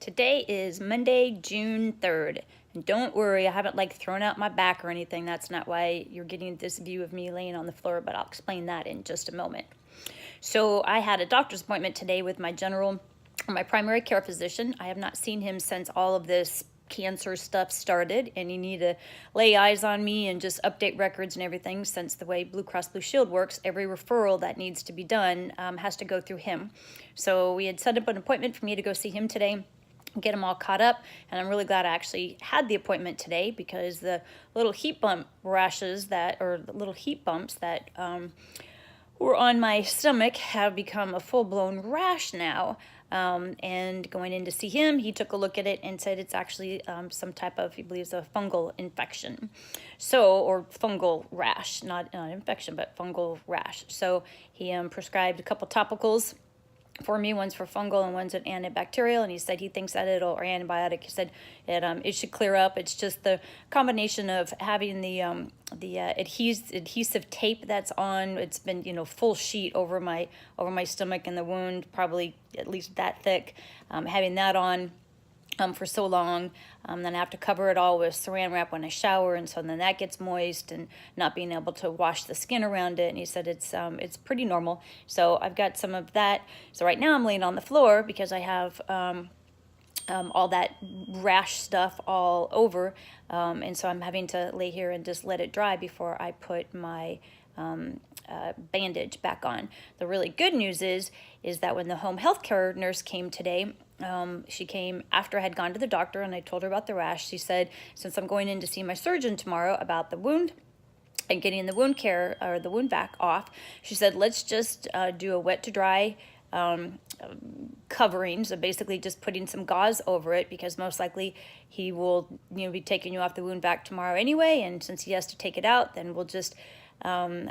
Today is Monday, June 3rd. And don't worry, I haven't thrown out my back or anything. That's not why you're getting this view of me laying on the floor, but I'll explain that in just a moment. So I had a doctor's appointment today with my primary care physician. I have not seen him since all of this cancer stuff started, and you need to lay eyes on me and just update records and everything, since the way Blue Cross Blue Shield works, every referral that needs to be done has to go through him. So we had set up an appointment for me to go see him today, get them all caught up, and I'm really glad I actually had the appointment today, because the little heat bump rashes the little heat bumps that were on my stomach have become a full-blown rash now. And going in to see him, he took a look at it and said it's actually some type of, he believes, a fungal infection. Or fungal rash, not infection, but fungal rash. So he prescribed a couple topicals for me. One's for fungal and one's an antibacterial, and he said he thinks that or antibiotic. He said it should clear up. It's just the combination of having the adhesive tape that's on. It's been full sheet over my stomach and the wound, probably at least that thick. Having that on for so long, then I have to cover it all with saran wrap when I shower, and so then that gets moist, and not being able to wash the skin around it. And he said it's pretty normal. So I've got some of that. So right now I'm laying on the floor because I have all that rash stuff all over, and so I'm having to lay here and just let it dry before I put my bandage back on. The really good news is that when the home health care nurse came today, she came after I had gone to the doctor and I told her about the rash. She said, since I'm going in to see my surgeon tomorrow about the wound and getting the wound care or the wound vac off, she said, let's just do a wet to dry covering. So basically just putting some gauze over it, because most likely he will be taking you off the wound vac tomorrow anyway, and since he has to take it out, then we'll just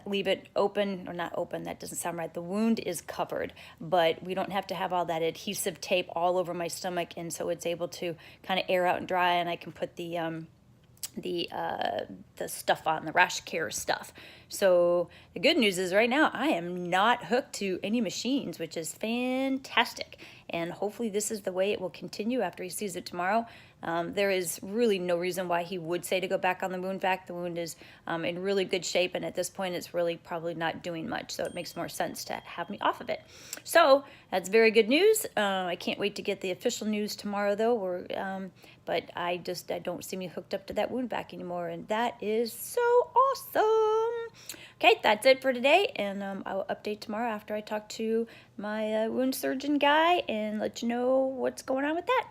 leave it open, or not open, that doesn't sound right. The wound is covered, but we don't have to have all that adhesive tape all over my stomach, and so it's able to kind of air out and dry, and I can put the stuff on, the rash care stuff. So the good news is right now I am not hooked to any machines, which is fantastic, and hopefully this is the way it will continue after he sees it tomorrow. There is really no reason why he would say to go back on the wound vac. The wound is in really good shape, and at this point it's really probably not doing much, so it makes more sense to have me off of it. So that's very good news. I can't wait to get the official news tomorrow, though. But I don't see me hooked up to that wound vac anymore, and that is so awesome. Okay, that's it for today, and I will update tomorrow after I talk to my wound surgeon guy and let you know what's going on with that.